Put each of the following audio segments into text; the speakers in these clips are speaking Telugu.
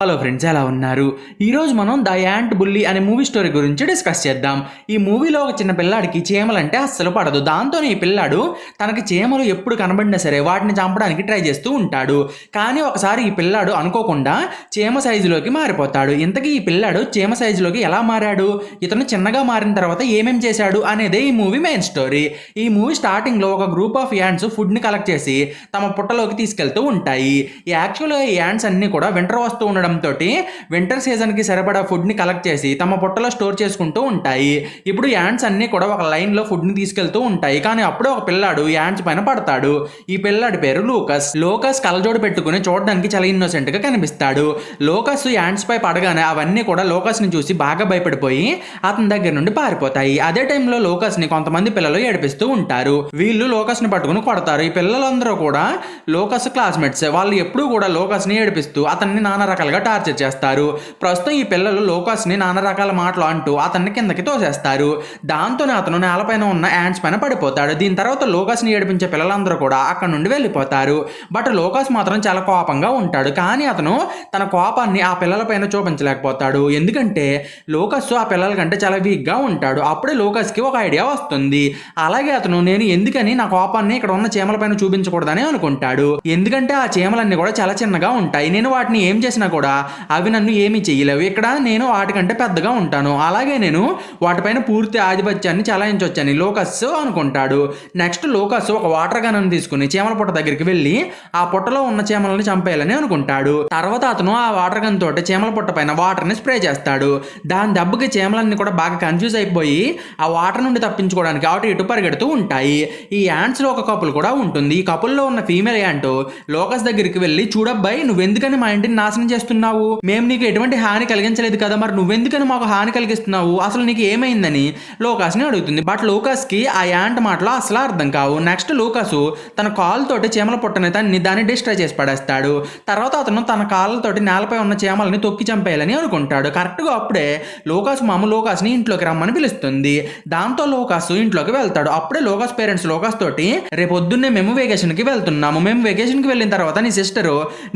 హలో ఫ్రెండ్స్, ఎలా ఉన్నారు? ఈరోజు మనం ద యాంట్ బుల్లీ అనే మూవీ స్టోరీ గురించి డిస్కస్ చేద్దాం. ఈ మూవీలో ఒక చిన్న పిల్లాడికి చీమలంటే అస్సలు పడదు. దాంతో ఈ పిల్లాడు తనకి చీమలు ఎప్పుడు కనబడినా సరే వాటిని చంపడానికి ట్రై చేస్తూ ఉంటాడు. కానీ ఒకసారి ఈ పిల్లాడు అనుకోకుండా చీమ సైజులోకి మారిపోతాడు. ఇంతకీ ఈ పిల్లాడు చీమ సైజులోకి ఎలా మారాడు, ఇతను చిన్నగా మారిన తర్వాత ఏమేం చేశాడు అనేదే ఈ మూవీ మెయిన్ స్టోరీ. ఈ మూవీ స్టార్టింగ్లో ఒక గ్రూప్ ఆఫ్ యాంట్స్ ఫుడ్ని కలెక్ట్ చేసి తమ పుట్టలోకి తీసుకెళ్తూ ఉంటాయి. యాక్చువల్గా ఈ యాంట్స్ అన్నీ కూడా వింటర్ వస్తూ ఉండడం తోటి వింటర్ సీజన్ కి సరిపడా ఫుడ్ ని కలెక్ట్ చేసి తమ పొట్టలో స్టోర్ చేసుకుంటూ ఉంటాయి. ఇప్పుడు యాంట్స్ అన్ని కూడా ఒక లైన్ లో ఫుడ్ ని తీసుకెళ్తూ ఉంటాయి. కానీ అప్పుడే ఒక పిల్లాడు యాంట్స్ పైన పడతాడు. ఈ పిల్లాడి పేరు లోకస్ కలజోడు పెట్టుకుని చూడడానికి చాలా ఇన్నోసెంట్ గా కనిపిస్తాడు. లోకస్ యాంట్స్ పై పడగానే అవన్నీ కూడా లోకస్ ని చూసి బాగా భయపడిపోయి అతని దగ్గర నుండి పారిపోతాయి. అదే టైంలో లోకస్ ని కొంతమంది పిల్లలు ఏడిపిస్తూ ఉంటారు. వీళ్ళు లోకస్ ని పట్టుకుని కొడతారు. ఈ పిల్లలందరూ కూడా లోకస్ క్లాస్మేట్స్. వాళ్ళు ఎప్పుడూ కూడా లోకస్ ని ఏడిపిస్తూ అతన్ని నానా రకాలుగా టార్చర్ చేస్తారు. ప్రస్తుతం ఈ పిల్లలు లోకస్ ని నానా రకాల మాటలు అంటూ అతన్ని కిందకి తోసేస్తారు. దాంతోనే అతను నేలపైన ఉన్న యాంట్స్ పైన పడిపోతాడు. దీని తర్వాత లోకస్ ని ఏడిపించే పిల్లలందరూ కూడా అక్కడ నుండి వెళ్ళిపోతారు. బట్ లోకస్ మాత్రం చాలా కోపంగా ఉంటాడు. కానీ అతను తన కోపాన్ని ఆ పిల్లల పైన చూపించలేకపోతాడు. ఎందుకంటే లోకస్ ఆ పిల్లల కంటే చాలా వీక్ గా ఉంటాడు. అప్పుడే లోకస్ కి ఒక ఐడియా వస్తుంది. అలాగే అతను నేను ఎందుకని నా కోపాన్ని ఇక్కడ ఉన్న చీమల పైన చూపించకూడదని అనుకుంటాడు. ఎందుకంటే ఆ చీమలన్నీ కూడా చాలా చిన్నగా ఉంటాయి. నేను వాటిని ఏం చేసినా కూడా అవి నన్ను ఏమీ చెయ్యలేవు. ఇక్కడ నేను వాటికంటే పెద్దగా ఉంటాను. అలాగే నేను వాటిపైన పూర్తి ఆధిపత్యాన్ని చలాయించవచ్చని లోకస్ అనుకుంటాడు. నెక్స్ట్ లోకస్ ఒక వాటర్ గన్ తీసుకుని చీమల పుట్ట దగ్గరికి వెళ్ళి ఆ పుట్టలో ఉన్న చీమలను చంపేయాలని అనుకుంటాడు. తర్వాత అతను ఆ వాటర్ గన్ తోటి చీమల పుట్ట పైన వాటర్ ని స్ప్రే చేస్తాడు. దాని దెబ్బకి చీమలన్నీ కూడా బాగా కన్ఫ్యూజ్ అయిపోయి ఆ వాటర్ నుండి తప్పించుకోవడానికి అటు ఇటు పరిగెడుతూ ఉంటాయి. ఈ యాంట్స్ లో ఒక కపుల్ కూడా ఉంటుంది. ఈ కపుల్ లో ఉన్న ఫీమేల్ యాంట్ లోకస్ దగ్గరికి వెళ్ళి, చూడబ్బాయి నువ్వెందుకని మా ఇంటిని నాశనం చేస్తున్నావు, మేము నీకు ఎటువంటి హాని కలిగించలేదు కదా, మరి నువ్వెందుకని మాకు హాని కలిగిస్తున్నావు, అసలు నీకు ఏమైందని లోకస్ ని అడుగుతుంది. బట్ లోకస్ కి ఆ యాంట్ మాటలు అసలు అర్థం కావు. నెక్స్ట్ లోకస్ తన కాల్ తోటి చీమల పుట్టని దాన్ని డిస్ట్రాయ్ చేసి పడేస్తాడు. తర్వాత అతను తన కాళ్ళతోటి నేలపై ఉన్న చీమలని తొక్కి చంపేయాలని అనుకుంటాడు. కరెక్ట్ గా అప్పుడే లోకస్ మామ లోకస్ ని ఇంట్లోకి రమ్మని పిలుస్తుంది. దాంతో లోకస్ ఇంట్లోకి వెళ్తాడు. అప్పుడే లోకస్ పేరెంట్స్ లోకస్ తోటి రేపు పొద్దున్నే మేము వెకేషన్ కి వెళ్తున్నాము, మేము వెకేషన్ కి వెళ్ళిన తర్వాత నీ సిస్టర్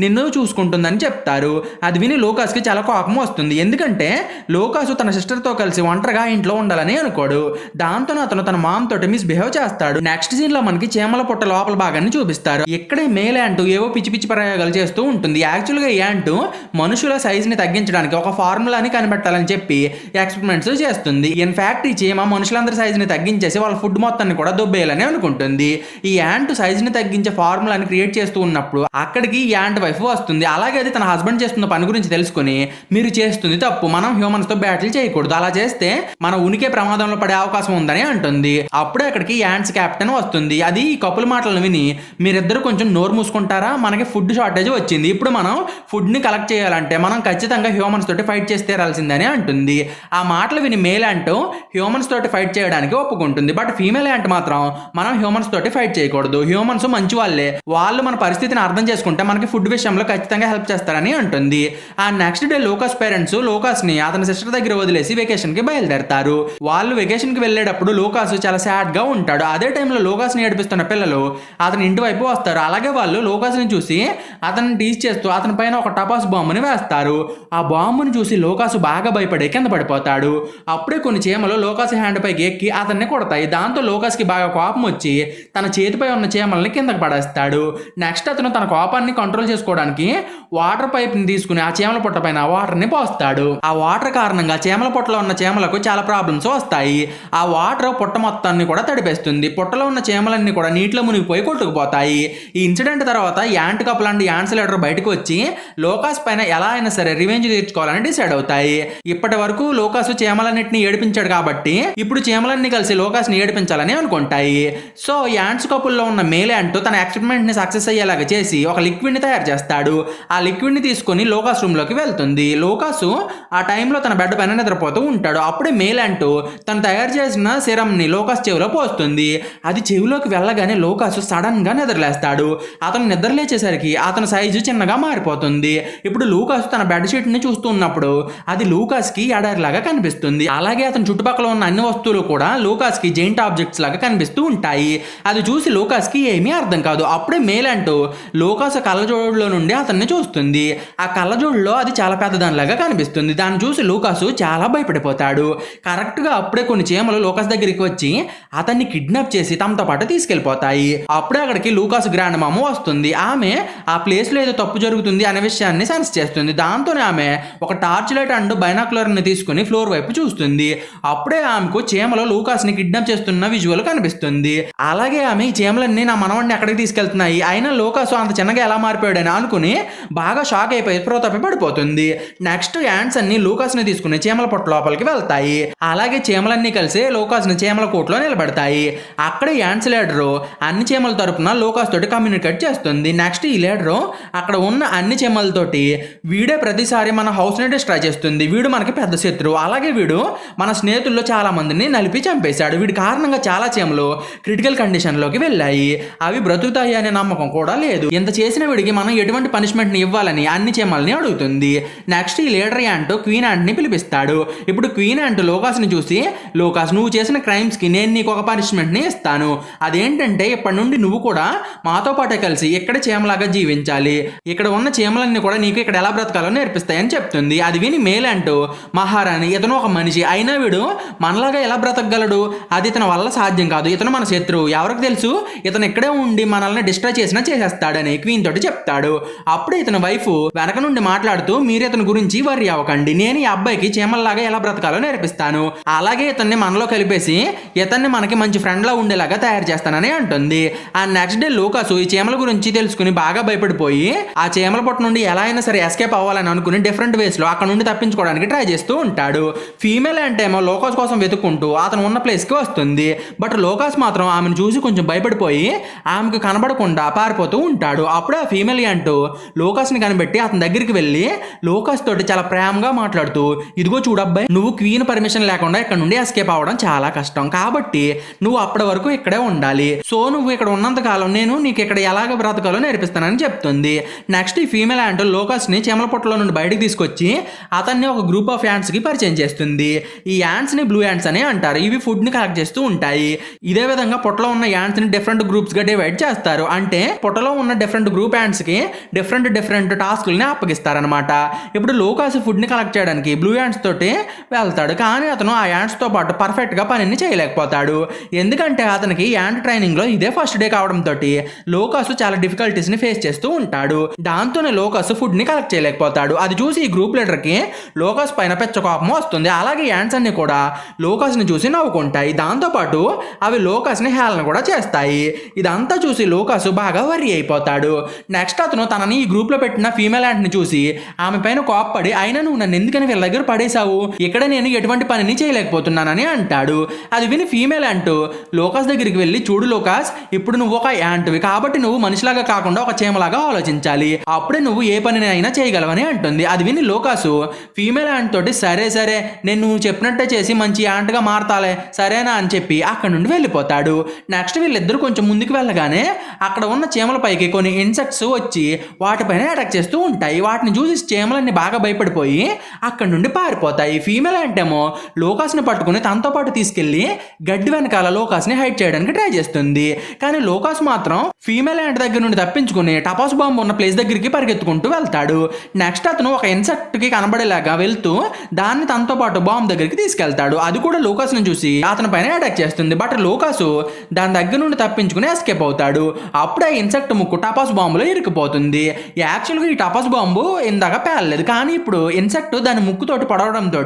నిన్ను చూసుకుంటుందని చెప్తారు. అది విని లోకస్ కి చాలా కోపం వస్తుంది. ఎందుకంటే లోకస్ తన సిస్టర్ తో కలిసి ఒంటరిగా ఇంట్లో ఉండాలని అనుకోడు. దాంతో అతను తన మామ్ తోటి మిస్బిహేవ్ చేస్తాడు. నెక్స్ట్ సీన్ లో మనకి చీమల పుట్ట లోపల భాగాన్ని చూపిస్తారు. ఇక్కడే మేల్ యాంట్ ఏవో పిచ్చి పిచ్చి ప్రయోగాలు చేస్తూ ఉంటుంది. యాక్చువల్ గా యాంట్ మనుషుల సైజ్ ని తగ్గించడానికి ఒక ఫార్ములాని కనిపెట్టాలని చెప్పి ఎక్స్పెరిమెంట్స్ చేస్తుంది. ఇన్ఫాక్ట్ ఈ చీమ మనుషులందరి సైజ్ ని తగ్గించేసి వాళ్ళ ఫుడ్ మొత్తాన్ని కూడా దొబ్బేయాలని అనుకుంటుంది. ఈ యాంట్ సైజ్ ని తగ్గించే ఫార్ములాని క్రియేట్ చేస్తూ ఉన్నప్పుడు అక్కడికి యాంట్ వైఫ్ వస్తుంది. అలాగే అది తన హస్బెండ్ చేస్తున్న పని గురించి తెలుసుకుని, మీరు చేస్తుంది తప్పు, మనం హ్యూమన్స్ తో బ్యాటిల్ చేయకూడదు, అలా చేస్తే మన ఉనికి ప్రమాదంలో పడే అవకాశం ఉందని అంటుంది. అప్పుడే అక్కడికి యాంట్స్ కెప్టెన్ వస్తుంది. అది ఈ కపుల్ మాటలను విని, మీరిద్దరు కొంచెం నోరు మూసుకుంటారా, మనకి ఫుడ్ షార్టేజ్ వచ్చింది, ఇప్పుడు మనం ఫుడ్ ని కలెక్ట్ చేయాలంటే మనం ఖచ్చితంగా హ్యూమన్స్ తోటి ఫైట్ చేసి తీరాల్సిందని అంటుంది. ఆ మాటలు విని మేల్ యాంట్ హ్యూమన్స్ తోటి ఫైట్ చేయడానికి ఒప్పుకుంటుంది. బట్ ఫీమేల్ యాంట్ మాత్రం మనం హ్యూమన్స్ తోటి ఫైట్ చేయకూడదు, హ్యూమన్స్ మంచి వాళ్ళే, వాళ్ళు మన పరిస్థితిని అర్థం చేసుకుంటే మనకి ఫుడ్ విషయంలో ఖచ్చితంగా హెల్ప్ చేస్తారని అంటుంది. ఆ next day locus parents locus ని అతని సిస్టర్ దగ్గర వదిలేసి వెకేషన్ కి బయలుదేరతారు. వాళ్ళు వెకేషన్ కి వెళ్ళేటప్పుడు లోకస్ చాలా సాడ్ గా ఉంటాడు. అదే టైంలో లోకస్ ని ఏడిపిస్తున్న పిల్లలు అతని ఇంటి వైపు వస్తారు. అలాగే వాళ్ళు లోకస్ ని చూసి అతన్ని టీజ్ చేస్తూ అతని పైన ఒక టపాస్ బాంబుని వేస్తారు. ఆ బాంబుని చూసి లోకస్ బాగా భయపడి కింద పడిపోతాడు. అప్పుడే కొన్ని చీమలు లోకస్ హ్యాండ్ పైకి ఎక్కి అతన్ని కొడతాయి. దాంతో లోకస్ కి బాగా కోపం వచ్చి తన చేతిపై ఉన్న చీమల్ని కిందకి పడేస్తాడు. నెక్స్ట్ అతను తన కోపాన్ని కంట్రోల్ చేసుకోవడానికి వాటర్ పైప్ ని తీసుకుని ఆ చీమల పుట్ట పైన వాటర్ ని పోస్తాడు. ఆ వాటర్ కారణంగా చీమల పుట్టలో ఉన్న చీమలకు చాలా ప్రాబ్లమ్స్ వస్తాయి. ఆ వాటర్ పుట్ట మొత్తాన్ని కూడా తడిపేస్తుంది. పుట్టలో ఉన్న చీమలన్నీ కూడా నీటిలో మునిగిపోయి కొట్టుకుపోతాయి. ఈ ఇన్సిడెంట్ తర్వాత ant couple and ants leader బయటకు వచ్చి లోకస్ పైన ఎలా అయినా సరే రివెంజ్ తీర్చుకోవాలని డిసైడ్ అవుతాయి. ఇప్పటి వరకు లోకస్ చీమలన్నింటినీ ఏడిపించాడు కాబట్టి ఇప్పుడు చీమలన్నీ కలిసి లోకస్ ని ఏడిపించాలని అనుకుంటాయి. సో యాంట్స్ కపుల్ లో ఉన్న మేల్ యాంట్ తన ఎక్స్పెరిమెంట్ ని సక్సెస్ అయ్యేలాగా చేసి ఒక లిక్విడ్ ని తయారు చేస్తాడు. ఆ లిక్విడ్ ని తీసుకుని లోకస్ రూమ్ లోకి వెళ్తుంది. లోకస్ ఆ టైంలో తన బెడ్ పైన నిద్రపోతూ ఉంటాడు. అప్పుడే మేల్ యాంట్ తను తయారు చేసిన సిరం ని లోకస్ చెవిలో పోస్తుంది. అది చెవిలోకి వెళ్ళగానే లోకస్ సడన్ గా నిద్రలేస్తాడు. అతను నిద్రలేచేసరికి అతని సైజు చిన్నగా మారిపోతుంది. ఇప్పుడు లూకాస్ తన బెడ్ షీట్ ని చూస్తూ ఉన్నప్పుడు అది లూకాస్ కి ఎడారిలాగా కనిపిస్తుంది. అలాగే అతని చుట్టుపక్కల ఉన్న అన్ని వస్తువులు కూడా లూకాస్ కి జెయింట్ ఆబ్జెక్ట్స్ లాగా కనిపిస్తూ ఉంటాయి. అది చూసి లూకాస్ కి ఏమీ అర్థం కాదు. అప్పుడే మేల్ అంటూ లూకాస్ కళ్ళజోడులో నుండి అతన్ని చూస్తుంది. చూస్తుంది. ఆ కళ్ళజోడులో అది చాలా పెద్దదానిలాగా కనిపిస్తుంది. దాన్ని చూసి లూకాసు చాలా భయపడిపోతాడు. కరెక్ట్గా అప్పుడే కొన్ని చీమలు లూకాస్ దగ్గరికి వచ్చి అతన్ని కిడ్నాప్ చేసి తమతో పాటు తీసుకెళ్లిపోతాయి. అప్పుడే అక్కడికి లూకాస్ గ్రాండ్ మామ వస్తుంది. ఆమె ఆ ప్లేస్ లో ఏదో తప్పు జరుగుతుంది అనే విషయాన్ని సెన్స్ చేస్తుంది. దాంతోనే ఆమె ఒక టార్చ్ లైట్ అండ్ బైనాక్యులర్ ని తీసుకుని ఫ్లోర్ వైపు చూస్తుంది. అప్పుడే ఆమెకు చీమలు లూకాస్ ని కిడ్నాప్ చేస్తున్న విజువల్ కనిపిస్తుంది. అలాగే ఆమె ఈ చీమలన్నీ నా మనవడిని ఎక్కడికి తీసుకెళ్తున్నాయి, అయినా లూకాసు అంత చిన్నగా ఎలా మారిపోయాడని అనుకుని బాగా షాక్ అయిపోయి స్పృహ తప్పి పడిపోతుంది. నెక్స్ట్ యాంట్స్ అన్ని లూకాస్ ని తీసుకుని చీమల పొట్ట లోపలికి వెళ్తాయి. అలాగే చీమలన్నీ కలిసి లూకాస్ ని చీమల కోట్లో నిలబెడతాయి. అక్కడ యాంట్స్ లీడరు అన్ని చీమల తరపున లూకాస్ తోటి కమ్యూనికేట్ చేస్తుంది. నెక్స్ట్ ఈ లీడరు అక్కడ ఉన్న అన్ని చీమలతోటి వీడే ప్రతిసారి మన హౌస్ ని డిస్ట్రాయ్ చేస్తుంది, వీడు మనకి పెద్ద శత్రువు, అలాగే వీడు మన స్నేహితుల్లో చాలా మందిని నలిపి చంపేశాడు, వీడి కారణంగా చాలా చీమలు క్రిటికల్ కండిషన్ లోకి వెళ్ళాయి, అవి బ్రతుకుతాయి అనే నమ్మకం కూడా లేదు, ఇంత చేసిన వీడికి మనం ఎటువంటి పనిష్మెంట్ ని ఇవ్వాలని అన్ని చీమల్ని అడుగుతుంది. నెక్స్ట్ ఈ లీడర్ యాంట్ క్వీన్ యాంట్ ని పిలిపిస్తాడు. ఇప్పుడు క్వీన్ యాంట్ లూకాస్ ని చూసి, లూకాస్ నువ్వు చేసిన క్రైమ్స్ కి నేను నీకు ఒక పనిష్మెంట్ ని ఇస్తాను, అదేంటంటే ఇప్పటి నుండి నువ్వు కూడా మాతో పాటే కలిసి ఇక్కడ చీమలాగా జీవించాలి, ఇక్కడ ఉన్న చీమలన్నీ కూడా నీకు ఇక్కడ ఎలా బ్రతకాలో నేర్పిస్తాయని చెప్తుంది. అది విని మేల్ అంటూ మహారాణి ఇతను ఒక మనిషి, అయినా వీడు మనలాగా ఎలా బ్రతకగలడు, అది ఇతని వల్ల సాధ్యం కాదు, ఇతను మన శత్రువు, ఎవరికి తెలుసు ఇతను ఇక్కడే ఉండి మనల్ని డిస్ట్రాయ్ చేసినా చేసేస్తాడని క్వీన్ తోటి చెప్తాడు. అప్పుడు ఇతని వైఫ్ వెనక నుండి మాట్లాడుతూ, మీరు ఇతని గురించి వర్రీ అవ్వకండి, నేను ఈ అబ్బాయికి చీమల్లాగా ఎలా బ్రతకాలో నేర్పిస్తాను, అలాగే ఇతన్ని మనలో కలిపేసి ఇతన్ని మనకి మంచి ఫ్రెండ్ లా ఉండేలాగా తయారు చేస్తానని అంటుంది. ఆ నెక్స్ట్ డే లూకాసు ఈ చీమల గురించి తెలుసుకుని బాగా భయపడిపోయి ఆ చీమల పొట్ట నుండి ఎలా అయినా సరే ఎస్కేప్ అవ్వాలని అనుకుని డిఫరెంట్ వేస్ లో అక్కడ నుండి తప్పించుకోవడానికి ట్రై చేస్తూ ఉంటాడు. ఫీమేల్ అంటే ఏమో లూకాస్ కోసం వెతుక్కుంటూ అతను ఉన్న ప్లేస్ కి వస్తుంది. బట్ లూకాస్ మాత్రం ఆమెను చూసి కొంచెం భయపడిపోయి ఆమెకు కనబడకుండా పారిపోతూ ఉంటాడు. అప్పుడే ఆ ఫీమేల్ అంటూ లూకాస్ ని కనిపెట్టి అతని దగ్గరికి వెళ్ళి లూకాస్ తోటి చాలా ప్రేమగా మాట్లాడుతూ, ఇదిగో చూడబ్బాయి, నువ్వు క్వీన్ పర్మిషన్ లేకుండా ఇక్కడ నుండి ఎస్కేప్ అవ్వడం చాలా కష్టం, కాబట్టి నువ్వు అప్పటి వరకు ఇక్కడే ఉండాలి, సో నువ్వు ఇక్కడ ఉన్నంత కాలం నేను నీకు ఇక్కడ ఎలాగ బ్రతకాలో నేర్పిస్తానని చెప్తుంది. నెక్స్ట్ ఈ ఫీమేల్ యాంట్ లూకాస్ ని చీమల పొట్టలో నుండి బయటకు తీసుకొచ్చి అతన్ని ఒక గ్రూప్ ఆఫ్ యాంట్స్ కి పరిచయం చేస్తుంది. ఈ యాంట్స్ ని బ్లూ యాంట్స్ అని అంటారు, ఇవి ఫుడ్ ని కలెక్ట్ చేస్తూ ఉంటాయి. ఇదే విధంగా పొట్టలో ఉన్న యాంట్స్ ని డిఫరెంట్ గ్రూప్స్ గా డివైడ్ చేస్తారు, అంటే పొట్టలో ఉన్న డిఫరెంట్ గ్రూప్ యాంట్స్ కి డిఫరెంట్ టాస్క్లని అప్పగిస్తారనమాట. ఇప్పుడు లూకాస్ ఫుడ్ ని కలెక్ట్ చేయడానికి బ్లూ యాంట్స్ తోటి వెళ్తాడు, కానీ అతను ఆ యాంట్స్ తో పాటు పర్ఫెక్ట్ గా పనిని చేయలేకపోతాడు, ఎందుకంటే అతనికి యాంట్ ట్రైనింగ్ లో ఇదే ఫస్ట్ డే కావడంతో లూకాస్ చాలా డిఫికల్టీస్ ని ఫేస్ చేస్తూ ఉంటాడు. దాంతోనే లూకాస్ ఫుడ్ ని కలెక్ట్ చేయలేకపోతాడు. అది చూసి ఈ గ్రూప్ లీడర్ కి లూకాస్ పైన పెద్ద కోపం వస్తుంది. అలాగే యాంట్స్ అన్ని కూడా లూకాస్ ని చూసి నవ్వుకుంటాయి, దాంతో పాటు అవి లూకాస్ ని హేళన కూడా చేస్తాయి. ఇదంతా చూసి లూకాస్ బాగా వర్రీ అయిపోతాడు. నెక్స్ట్ అతను తనని ఈ గ్రూప్ లో పెట్టిన ఫీమేల్ యాంట్ ని చూసి ఆమె పైన కోప్పడి, అయినా నువ్వు నన్ను ఎందుకని వీళ్ళ దగ్గర పడేశావు, ఇక్కడ నేను ఎటువంటి పనిని చేయలేకపోతున్నానని అంటాడు. అది విని ఫీమేల్ యాంట్ లూకాస్ దగ్గరికి వెళ్ళి, చూడు లూకాస్, ఇప్పుడు నువ్వు ఒక యాంట్వి కాబట్టి నువ్వు మనిషిలాగా కాకుండా ఒక చీమలాగా ఆలోచించాలి, అప్పుడే నువ్వు ఏ పనిని అయినా చేయగలవని అంటుంది. అది విని లూకాసు ఫీమేల్ యాంట్ తోటి సరే సరే నేను నువ్వు చెప్పినట్టే చేసి మంచి యాంట్ గా మారతాలే సరేనా అని చెప్పి అక్కడ నుండి వెళ్ళిపోతాడు. నెక్స్ట్ వీళ్ళిద్దరు కొంచెం ముందుకు వెళ్ళగానే అక్కడ ఉన్న చీమల పైకి కొన్ని ఇన్సెక్ట్స్ వచ్చి వాటిపైన అటాక్ చేస్తూ ఉంటాయి. వాటిని చూసి చీమలన్నీ బాగా భయపడిపోయి అక్కడ నుండి పారిపోతాయి. ఫీమేల్ యాంట్ ఏమో లూకాస్ ని పట్టుకుని తనతో పాటు తీసుకెళ్లి గడ్డి వెనకాల లూకాస్ ని హైడ్ చేయడానికి ట్రై చేస్తుంది, కానీ లూకాస్ మాత్రం ఫీమేల్ యాంట్ దగ్గర నుండి తప్పించుకుని టపాస్ బాంబు ఉన్న ప్లేస్ దగ్గరికి పరిగెత్తుకుంటూ వెళ్తాడు. నెక్స్ట్ అతను ఒక ఇన్సెక్ట్ కి కనబడేలాగా వెళ్తూ దాన్ని తనతో పాటు బాంబు దగ్గరికి తీసుకెళ్తాడు. అది కూడా లూకాస్ ని చూసి అతని పైన అటాక్ చేస్తుంది, బట్ లూకాసు దాని దగ్గర నుండి తప్పించుకుని ఎస్కేప్ అవుతాడు. అప్పుడే ఇన్సెక్ట్ ముక్కు టపాస్ బాంబులో ఇరుక్కుపోతుంది. యాక్చువల్గా ఈ టపాస్ బాంబు ఇందాక పేలలేదు, కానీ ఇప్పుడు ఇన్సెక్ట్ దాని ముక్కుతోటి పడవడంతో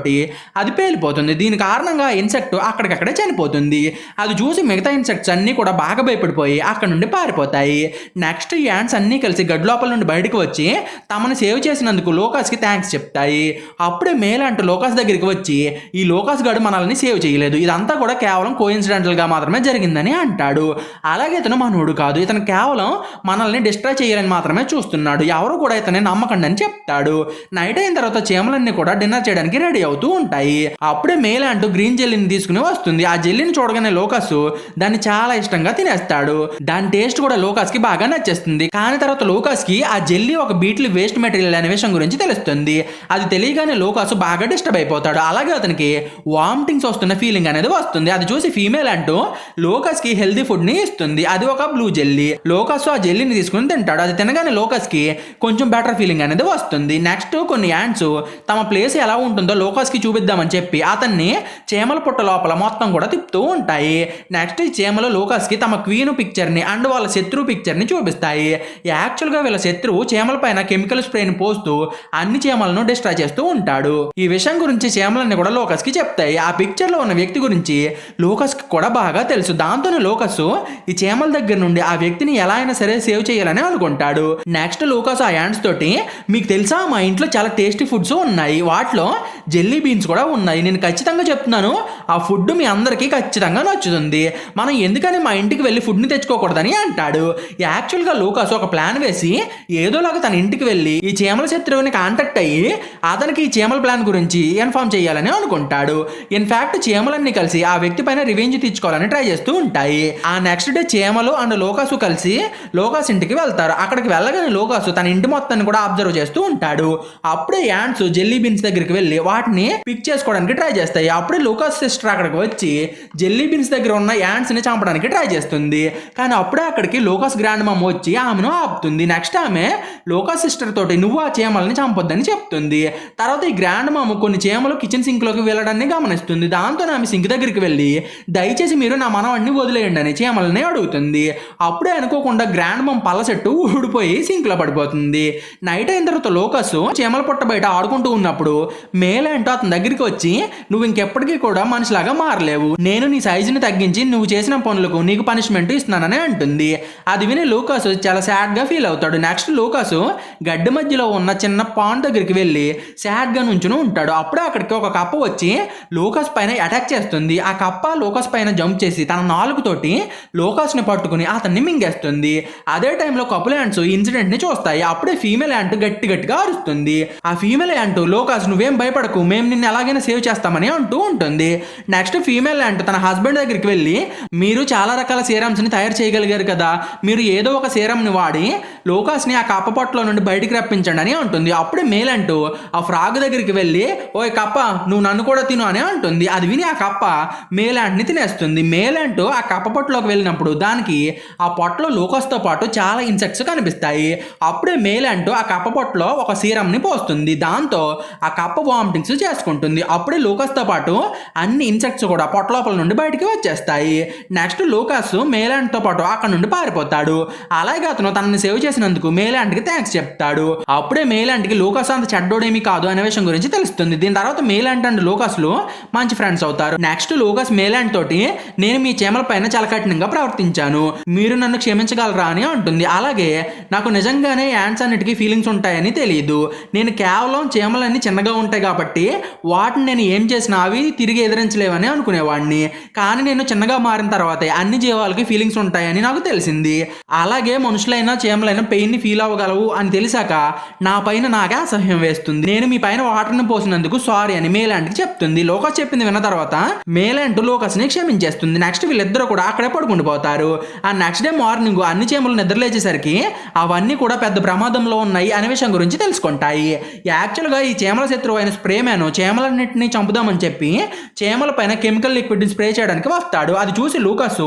అది పేలిపోతుంది. దీని కారణంగా ఇన్సెక్ట్ అక్కడికక్కడే చనిపోతుంది. అది చూసి మిగతా ఇన్సెక్ట్స్ అన్ని కూడా బాగా భయపడిపోయి అక్కడ నుండి పారిపోతాయి. నెక్స్ట్ ఈ యాంట్స్ అన్ని కలిసి గడ్డి లోపల నుండి బయటకు వచ్చి తమను సేవ్ చేసినందుకు లూకాస్ కి థ్యాంక్స్ చెప్తాయి. అప్పుడే మేల్ అంటూ లూకాస్ దగ్గరికి వచ్చి, ఈ లూకాస్ గడు మనల్ని సేవ్ చేయలేదు, ఇదంతా కూడా కేవలం కోఇన్సిడెంటల్ గా మాత్రమే జరిగిందని అంటాడు. అలాగే ఇతను మనోడు కాదు, ఇతను కేవలం మనల్ని డిస్ట్రాయ్ చేయాలని మాత్రమే చూస్తున్నాడు, ఎవరు కూడా ఇతన్ని నమ్మకండి అని చెప్తాడు. నైట్ అయిన తర్వాత చీమలన్నీ కూడా డిన్నర్ చేయడానికి రెడీ అవుతూ ఉంటాయి. అప్పుడే మేల్ అంటూ గ్రీన్ జెల్లీని తీసుకుని వస్తుంది. ఆ జెల్లీని చూడగానే లూకాస్ దాన్ని చాలా ఇష్టంగా తినేస్తాడు. దాని టేస్ట్ కూడా లూకాస్ కి బాగా నచ్చేస్తుంది. కానీ తర్వాత లూకాస్ కి ఆ జెల్లీ ఒక బీటిల్ వేస్ట్ మెటీరియల్ అనే విషయం గురించి తెలుస్తుంది. అది తెలియగానే లూకాస్ బాగా డిస్టర్బ్ అయిపోతాడు. అలాగే అతనికి వామిటింగ్స్ వస్తున్న ఫీలింగ్ అనేది వస్తుంది. అది చూసి ఫీమేల్ అంటూ లూకాస్ కి హెల్దీ ఫుడ్ ని ఇస్తుంది. అది ఒక బ్లూ జెల్లీ. లూకాస్ ఆ జెల్లీని తీసుకుని తింటాడు. అది తినగానే లూకాస్ కి కొంచెం బెటర్ ఫీలింగ్ అనేది వస్తుంది. నెక్స్ట్ కొన్ని యాంట్స్ తమ ప్లేస్ ఎలా ఉంటుందో లోకస్కి చూపిద్దామని చెప్పి అతన్ని చీమల పుట్ట లోపల మొత్తం కూడా తిప్పుతూ ఉంటాయి. నెక్స్ట్ ఈ చీమలు లోకస్కి తమ క్వీన్ పిక్చర్ని అండ్ వాళ్ళ శత్రువు పిక్చర్ని చూపిస్తాయి. యాక్చువల్గా వీళ్ళ శత్రువు చీమల పైన కెమికల్ స్ప్రేని పోస్తూ అన్ని చీమలను డిస్ట్రాయ్ చేస్తూ ఉంటాడు. ఈ విషయం గురించి చీమలన్నీ కూడా లోకస్కి చెప్తాయి. ఆ పిక్చర్లో ఉన్న వ్యక్తి గురించి లోకస్కి కూడా బాగా తెలుసు. దాంతోనే లోకస్ ఈ చీమల దగ్గర నుండి ఆ వ్యక్తిని ఎలా అయినా సరే సేవ్ చేయాలని అనుకుంటాడు. నెక్స్ట్ లోకస్ ఆ యాంట్స్ తోటి, మీకు తెలుసా మా ఇంట్లో చాలా టేస్టీ ఫుడ్స్ ఉన్నాయి, వాటిలో జెల్లీ బీన్స్ కూడా ఉన్నాయి, నేను ఖచ్చితంగా చెప్తున్నాను ఆ ఫుడ్ మీ అందరికీ ఖచ్చితంగా నచ్చుతుంది, మనం ఎందుకని మా ఇంటికి వెళ్ళి ఫుడ్ని తెచ్చుకోకూడదని అంటాడు. యాక్చువల్గా లోకస్ ఒక ప్లాన్ వేసి ఏదోలాగా తన ఇంటికి వెళ్ళి ఈ చీమల శత్రువుని కాంటాక్ట్ అయ్యి అతనికి ఈ చీమల ప్లాన్ గురించి ఇన్ఫార్మ్ చేయాలని అనుకుంటాడు. ఇన్ఫాక్ట్ చీమలన్నీ కలిసి ఆ వ్యక్తి పైన రివెంజ్ తీర్చుకోవాలని ట్రై చేస్తూ ఉంటాయి. ఆ నెక్స్ట్ డే చీమలు అండ్ లోకస్ కలిసి లోకస్ ఇంటికి వెళ్తారు. అక్కడికి వెళ్ళగానే లోకస్ తన ఇంటి మొత్తాన్ని కూడా అబ్జర్వ్ చేస్తూ ఉంటాడు. అప్పుడే యాంట్స్ జెల్లీ బీన్స్ దగ్గరికి వెళ్ళి వాటిని పిక్ చేసుకోవడానికి ట్రై చేస్తాయి. అప్పుడే లోకస్ సిస్టర్ అక్కడికి వచ్చి జెల్లీ బీన్స్ దగ్గర ఉన్న యాంట్స్ ని చంపడానికి ట్రై చేస్తుంది. కానీ అప్పుడే అక్కడికి లోకస్ గ్రాండ్ మమ్ వచ్చి ఆమెను ఆపుతుంది. నెక్స్ట్ ఆమె లోకస్ సిస్టర్ తోటి నువ్వు ఆ చీమల్ని చంపొద్దని చెప్తుంది. తర్వాత ఈ గ్రాండ్ మమ్ కొన్ని చీమలు కిచెన్ సింక్ లోకి వెళ్ళడాన్ని గమనిస్తుంది. దాంతో ఆమె సింక్ దగ్గరికి వెళ్ళి దయచేసి మీరు నా మనవడిని వదిలేయండి అని చీమలని అడుగుతుంది. అప్పుడే అనుకోకుండా గ్రాండ్ మమ్ పళ్ళ చెట్టు ఊడిపోయి సింక్ లో పడిపోతుంది. నైట్ అయిన తర్వాత లోకస్ చీమల పుట్ట బయట ఆడుకుంటూ ఉన్నప్పుడు మేలేంటో అతని దగ్గరికి వచ్చి నువ్వు ఇంకెప్పటికీ కూడా మనిషిలాగా మారలేవు, నేను నీ సైజుని తగ్గించి నువ్వు చేసిన పనులకు నీకు పనిష్మెంట్ ఇస్తున్నానని అంటుంది. అది విని లూకాస్ చాలా సాడ్ గా ఫీల్ అవుతాడు. నెక్స్ట్ లూకాస్ గడ్డి మధ్యలో ఉన్న చిన్న పాండ్ దగ్గరికి వెళ్ళి సాడ్ గా నుంచుని ఉంటాడు. అప్పుడే అక్కడికి ఒక కప్ప వచ్చి లూకాస్ పైన అటాక్ చేస్తుంది. ఆ కప్ప లూకాస్ పైన జంప్ చేసి తన నాలుగుతోటి లూకాస్ ని పట్టుకుని అతన్ని మింగేస్తుంది. అదే టైంలో కపుల్ యాంట్స్ ఈ ఇన్సిడెంట్ ని చూస్తాయి. అప్పుడే ఫీమేల్ యాంట్ గట్టిగా అరుస్తుంది. ఆ ఫీమేల్ యాంట్ లోకస్ నువ్వేం భయపడకు, మేము నిన్ను ఎలాగైనా సేవ్ చేస్తామని అంటూ ఉంటుంది. నెక్స్ట్ ఫీమేల్ యాంట్ తన హస్బెండ్ దగ్గరికి వెళ్ళి మీరు చాలా రకాల సీరమ్స్ ని తయారు చేయగలిగారు కదా, మీరు ఏదో ఒక సీరం ని వాడి లోకస్ ని ఆ కప్ప పొట్టలో నుండి బయటికి రప్పించండి అని అంటుంది. అప్పుడే మేల్ యాంట్ ఆ ఫ్రాగ్ దగ్గరికి వెళ్ళి ఓయ్ కప్ప నువ్వు నన్ను కూడా తిను అని అంటుంది. అది విని ఆ కప్ప మేల్ యాంట్ ని తినేస్తుంది. మేల్ యాంట్ ఆ కప్ప పొట్టలోకి వెళ్ళినప్పుడు దానికి ఆ పొట్టలో లోకస్ తో పాటు చాలా ఇన్సెక్ట్స్ కనిపిస్తాయి. అప్పుడే మేల్ యాంట్ ఆ కప్ప పొట్టలో ఒక సీరం ని పోస్తుంది. దాంతో ఆ కప్ప వామిటింగ్స్ చేసుకుంటుంది. అప్పుడే లోకస్ తో పాటు అన్ని ఇన్సెక్ట్స్ కూడా పొట్ట లోపల నుండి బయటికి వచ్చేస్తాయి. నెక్స్ట్ లోకస్ మేల్ యాంట్ తో పాటు అక్కడ నుండి పారిపోతాడు. అలాగే అతను తనని సేవ్ చేసినందుకు మేల్ యాంట్ కి థ్యాంక్స్ చెప్తాడు. అప్పుడే మేల్ యాంట్ కి లోకస్ అంత చెడ్డోడేమీ కాదు అనే విషయం గురించి తెలుస్తుంది. దీని తర్వాత మేల్ యాంట్ అండ్ లోకస్ లు మంచి ఫ్రెండ్స్ అవుతారు. నెక్స్ట్ లోకస్ మేల్ యాంట్ తోటి నేను మీ చీమల పైన చాలా కఠినంగా ప్రవర్తించాను, మీరు నన్ను క్షమించగలరా అని అంటుంది. అలాగే నాకు నిజంగానే యాంట్స్ అన్నిటికీ ఫీలింగ్స్ ఉంటాయని తెలియదు, నేను కేవలం చీమలన్నీ చిన్నగా ఉంటాయి కాబట్టి వాటిని నేను ఏం చేసినా అవి తిరిగి ఎదిరించలేవని అనుకునేవాడిని, కానీ నేను చిన్నగా మారిన తర్వాతే అన్ని జీవాలకి ఫీలింగ్స్ ఉంటాయని నాకు తెలిసింది. అలాగే మనుషులైనా చీమలైనా పెయిన్ ని ఫీల్ అవ్వగలవు అని తెలిసాక నా పైన నాకే అసహ్యం వేస్తుంది, నేను మీ పైన వాటర్ని పోసినందుకు సారీ అని మేల్ యాంట్కి చెప్తుంది. లోకస్ చెప్పింది విన్న తర్వాత మేల్ యాంట్ లోకస్ ని క్షమించేస్తుంది. నెక్స్ట్ వీళ్ళిద్దరూ కూడా అక్కడే పడుకుండిపోతారు. ఆ నెక్స్ట్ డే మార్నింగ్ అన్ని చీమలు నిద్రలేచేసరికి అవన్నీ కూడా పెద్ద ప్రమాదంలో ఉన్నాయి అనే విషయం గురించి తెలుసుకుంటాయి. యాక్చువల్గా ఈ చీమల శత్రువు అయిన స్ప్రే మ్యాన్ చీమలన్నింటినీ చంపుదామని చెప్పి చీమల పైన కెమికల్ లిక్విడ్ స్ప్రే చేయడానికి వస్తాడు. అది చూసి లూకస్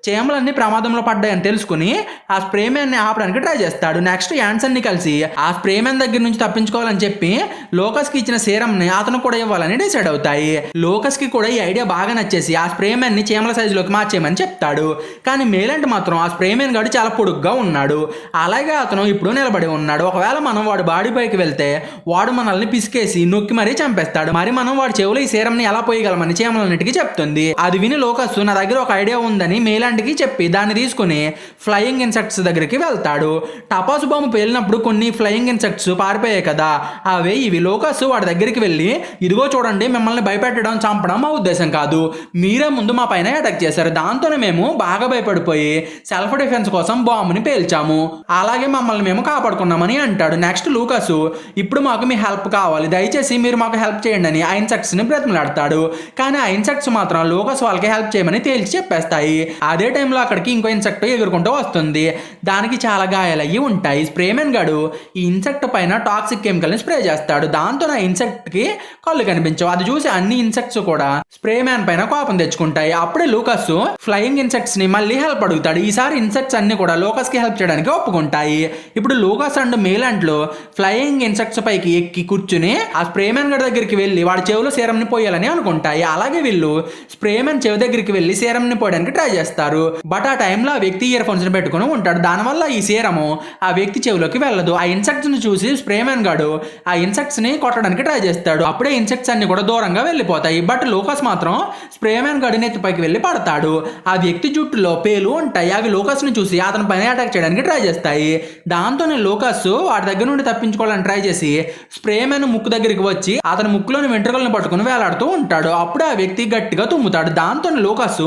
చీమలన్నీ ప్రమాదంలో పడ్డాయని తెలుసుకుని ఆ స్ప్రే మ్యాన్ ని ఆపడానికి ట్రై చేస్తాడు. నెక్స్ట్ యాంట్స్ అన్ని కలిసి ఆ స్ప్రే మ్యాన్ దగ్గర నుంచి తప్పించుకోవాలని చెప్పి లోకస్ కి ఇచ్చిన సీరం ని అతను కూడా ఇవ్వాలని డిసైడ్ అవుతాయి. లోకస్ కి కూడా ఈ ఐడియా బాగా నచ్చేసి ఆ స్ప్రే మ్యాన్ ని చీమల సైజులోకి మార్చేయమని చెప్తాడు. కానీ మేలంట్ మాత్రం ఆ స్ప్రే మ్యాన్ గాడు చాలా పొడుగ్గా ఉన్నాడు. అలాగే అతను ఇప్పుడు నిలబడి ఉన్నాడు. ఒకవేళ మనం వాడి బాడీ పైకి వెళ్తే వాడు మనల్ని పిసికేసి నొక్కి మరీ చంపేస్తాడు. మరి మనం వాడి చెవులో ఈ సీరం ని ఎలా పోయగలమని చీమలన్నిటికీ చెప్తుంది. అది విని లోకస్ నా దగ్గర ఒక ఐడియా ఉందని మేలాంట్ కి చెప్పి దాన్ని తీసుకుని ఫ్లయింగ్ ఇన్సెక్ట్స్ దగ్గరికి వెళ్తాడు. టపాసు బాంబు పేలినప్పుడు కొన్ని ఫ్లయింగ్ ఇన్సెక్ట్స్ పారిపోయాయి కదా, అవే ఇవి. లోకస్ వాడి దగ్గరికి వెళ్ళి ఇదిగో చూడండి, మిమ్మల్ని భయపెట్టడం చంపడం మా ఉద్దేశం కాదు, మీరే ముందు మా పైన అటాక్ చేశారు, దాంతోనే మేము బాగా భయపడిపోయి సెల్ఫ్ డిఫెన్స్ కోసం బాంబుని పేల్చాము, అలాగే మమ్మల్ని మేము కాపాడుకున్నామని అంటాడు. నెక్స్ట్ లూకస్ ఇప్పుడు మాకు మీ హెల్ప్ కావాలి, దయచేసి మీరు మాకు నాకు హెల్ప్ చేయండి అని ఆ ఇన్సెక్ట్స్ ని బ్రతిమలాడతాడు. కానీ ఆ ఇన్సెక్ట్స్ మాత్రం లూకాస్ వాళ్ళకి హెల్ప్ చేయమని తేల్చి చెప్పేస్తాయి. అదే టైంలో అక్కడికి ఇంకో ఇన్సెక్ట్ ఎగురుకుంటూ వస్తుంది. దానికి చాలా గాయాలయ్యి ఉంటాయి. స్ప్రేమెన్ గాడు ఈ ఇన్సెక్ట్ పైన టాక్సిక్ కెమికల్ ని స్ప్రే చేస్తాడు. దాంతో ఆ ఇన్సెక్ట్ కి కళ్ళు కనిపించవు. అది చూసి అన్ని ఇన్సెక్ట్స్ కూడా స్ప్రే మ్యాన్ పైన కోపం తెచ్చుకుంటాయి. అప్పుడే లూకాస్ ఫ్లయింగ్ ఇన్సెక్ట్స్ ని మళ్ళీ హెల్ప్ అడుగుతాడు. ఈసారి ఇన్సెక్ట్స్ అన్ని కూడా లూకాస్ కి హెల్ప్ చేయడానికి ఒప్పుకుంటాయి. ఇప్పుడు లూకాస్ అండ్ మేలాండ్ లో ఫ్లయింగ్ ఇన్సెక్ట్స్ పైకి ఎక్కి కూర్చుని ఆ స్ప్రేమెన్ గడి దగ్గరికి వెళ్ళి వాడి చెవిలో సీరం ని పోయాలని అనుకుంటాయి. అలాగే వీళ్ళు స్ప్రేమెన్ చెవి దగ్గరికి వెళ్ళి సీరం ని పోయడానికి ట్రై చేస్తారు. బట్ ఆ టైంలో ఆ వ్యక్తి ఇయర్ ఫోన్స్ ని పెట్టుకుని ఉంటాడు. దానివల్ల ఈ సీరము ఆ వ్యక్తి చెవిలోకి వెళ్ళదు. ఆ ఇన్సెక్ట్స్ ని చూసి స్ప్రేమెన్ గాడు ఆ ఇన్సెక్ట్స్ ని కొట్టడానికి ట్రై చేస్తాడు. అప్పుడే ఇన్సెక్ట్స్ అన్ని కూడా దూరంగా వెళ్ళిపోతాయి. బట్ లూకాస్ మాత్రం స్ప్రేమెన్ గడి నెత్తిపైకి వెళ్ళి పడతాడు. ఆ వ్యక్తి జుట్టులో పేలు ఉంటాయి. అవి లూకాస్ ని చూసి అతని పైన అటాక్ చేయడానికి ట్రై చేస్తాయి. దాంతోనే లూకాస్ వాటి దగ్గర నుండి తప్పించుకోవాలని ట్రై చేసి స్ప్రేమెన్ ముక్కు దగ్గరికి వచ్చి అతని ముక్కులోని వెంట్రుకలను పట్టుకుని వేలాడుతూ ఉంటాడు. అప్పుడు ఆ వ్యక్తి గట్టిగా తుమ్ముతాడు. దాంతో లూకాస్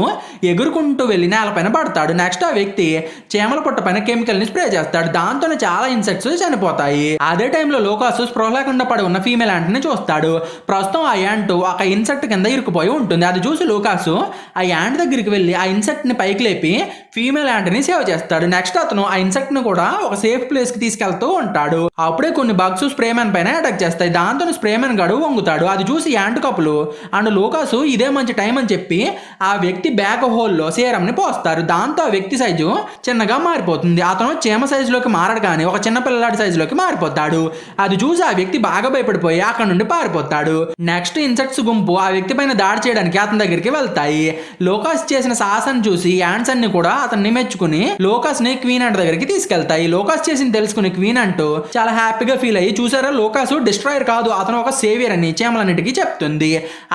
ఎగురుకుంటూ వెళ్ళి నేలపైన పడతాడు. నెక్స్ట్ ఆ వ్యక్తి చేమల పుట్ట పైన కెమికల్ ని స్ప్రే చేస్తాడు. దాంతోనే చాలా ఇన్సెక్ట్స్ చనిపోతాయి. అదే టైంలో లూకాస్ స్పృహ లేకుండా పడి ఉన్న ఫీమేల్ యాంట్ ని చూస్తాడు. ప్రస్తుతం ఆ యాంట్ ఒక ఇన్సెక్ట్ కింద ఇరుక్కుపోయి ఉంటుంది. అది చూసి లూకాస్ ఆ యాంట్ దగ్గరికి వెళ్ళి ఆ ఇన్సెక్ట్ ని పైకి లేపి ఫీమేల్ యాంట్ ని సేవ్ చేస్తాడు. నెక్స్ట్ అతను ఆ ఇన్సెక్ట్ ని కూడా ఒక సేఫ్ ప్లేస్ కి తీసుకెళ్తూ ఉంటాడు. అప్పుడే కొన్ని బగ్స్ స్ప్రేమెన్ పైన అటాక్ చేస్తాయి. దాంతో స్ప్రేమెన్ గడు వంగుతాడు. అది చూసి యాంట్ కప్పులు అండ్ లూకాస్ ఇదే మంచి టైం అని చెప్పి ఆ వ్యక్తి బ్యాక్ హోల్ లో సీరం ని పోస్తారు. దాంతో ఆ వ్యక్తి సైజు చిన్నగా మారిపోతుంది. అతను చీమ సైజులోకి మారడు కానీ ఒక చిన్న పిల్లలాడి సైజులోకి మారిపోతాడు. అది చూసి ఆ వ్యక్తి బాగా భయపడిపోయి అక్కడ నుండి పారిపోతాడు. నెక్స్ట్ ఇన్సెక్ట్స్ గుంపు ఆ వ్యక్తి పైన దాడి చేయడానికి అతని దగ్గరికి వెళ్తాయి. లూకాస్ చేసిన సాహసాన్ని చూసి యాంట్స్ అన్ని కూడా అతన్ని మెచ్చుకుని లూకాస్ ని క్వీన్ అంట్ దగ్గరికి తీసుకెళ్తాయి. లూకాస్ చేసింది తెలుసుకుని క్వీన్ అంటూ చాలా హ్యాపీగా ఫీల్ అయ్యి చూసారా లూకాస్ డిస్ట్రాయర్ కాదు, అతను ఒక సేవియర్ అని చీమలన్నిటికీ చెప్తుంది.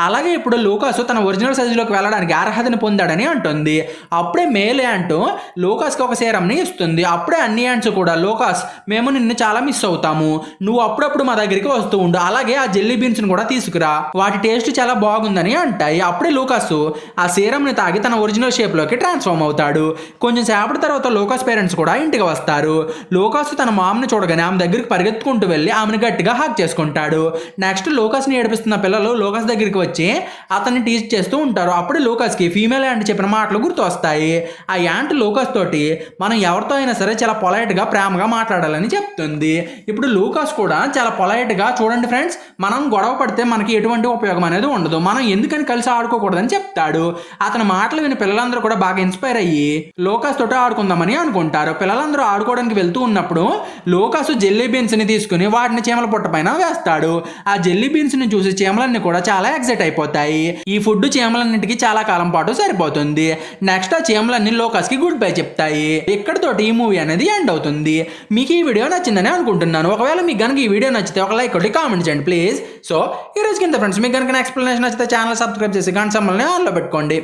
అలాగే ఇప్పుడు లూకాస్ తన ఒరిజినల్ సైజులోకి వెళ్ళడానికి అర్హతని పొందాడని అంటుంది. అప్పుడే మేల్ యాంట్ లూకాస్ కి ఒక సీరం ని ఇస్తుంది. అప్పుడే అన్ని యాంట్స్ కూడా లూకాస్ మేము నిన్ను చాలా మిస్ అవుతాము, నువ్వు అప్పుడప్పుడు మా దగ్గరికి వస్తూ ఉండు, అలాగే ఆ జెల్లీ బీన్స్ ని కూడా తీసుకురా, వాటి టేస్ట్ చాలా బాగుందని అంటాయి. అప్పుడే లూకాస్ ఆ సీరం ని తాగి తన ఒరిజినల్ షేప్ లోకి ట్రాన్స్ఫార్మ్ అవుతాడు. కొంచెం సేపటి తర్వాత లూకాస్ పేరెంట్స్ కూడా ఇంటికి వస్తారు. లూకాస్ తన మామ్ని చూడగానే ఆమె దగ్గరికి పరిగెత్తుకుంటూ వెళ్ళి ఆమెను గట్టిగా హాక్ చేసుకుంటాడు. నెక్స్ట్ లూకాస్ ని ఏడిపిస్తున్న పిల్లలు లూకాస్ దగ్గరికి వచ్చి అతన్ని టీచ్ చేస్తూ ఉంటారు. అప్పుడు లూకాస్ కి ఫీమేల్ యాంట్ చెప్పిన మాటలు గుర్తు వస్తాయి. ఆ యాంట్ లూకాస్ తోటి మనం ఎవరితో అయినా సరే చాలా పొలైట్ గా ప్రేమగా మాట్లాడాలని చెప్తుంది. ఇప్పుడు లూకాస్ కూడా చాలా పొలైట్ గా చూడండి ఫ్రెండ్స్, మనం గొడవ పడితే మనకి ఎటువంటి ఉపయోగం అనేది ఉండదు, మనం ఎందుకని కలిసి ఆడుకోకూడదని చెప్తాడు. అతని మాటలు విని పిల్లలందరూ కూడా బాగా ఇన్స్పైర్ అయ్యి లూకాస్ తోటి ఆడుకుందామని అనుకుంటారు. పిల్లలందరూ ఆడుకోవడానికి వెళ్తూ ఉన్నప్పుడు లూకాస్ జెల్లీ బీన్స్ ని తీసుకుని వాటిని చీమల పుట్ట పైన వేస్తాడు. ఆ జెల్లీ బీన్స్ ని చూసి చీమలన్నీ కూడా చాలా ఎక్సైట్ అయిపోతాయి. ఈ ఫుడ్ చీమలన్నింటికి చాలా కాలం పాటు సరిపోతుంది. నెక్స్ట్ ఆ చీమలన్నీ లూకాస్ కి గుడ్ బై చెప్తాయి. ఇక్కడతోటి ఈ మూవీ అనేది ఎండ్ అవుతుంది. మీకు ఈ వీడియో నచ్చిందని అనుకుంటున్నాను. ఒకవేళ మీకు కనుక ఈ వీడియో నచ్చితే ఒక లైక్ కొట్టి కామెంట్ చేయండి ప్లీజ్. సో ఈ రోజు కింద ఫ్రెండ్స్ మీకు కనుక ఎక్స్ప్లెనేషన్ నచ్చితే ఛానల్ సబ్స్క్రైబ్ చేసి గంట సింబల్ని ఆన్లో పెట్టుకోండి.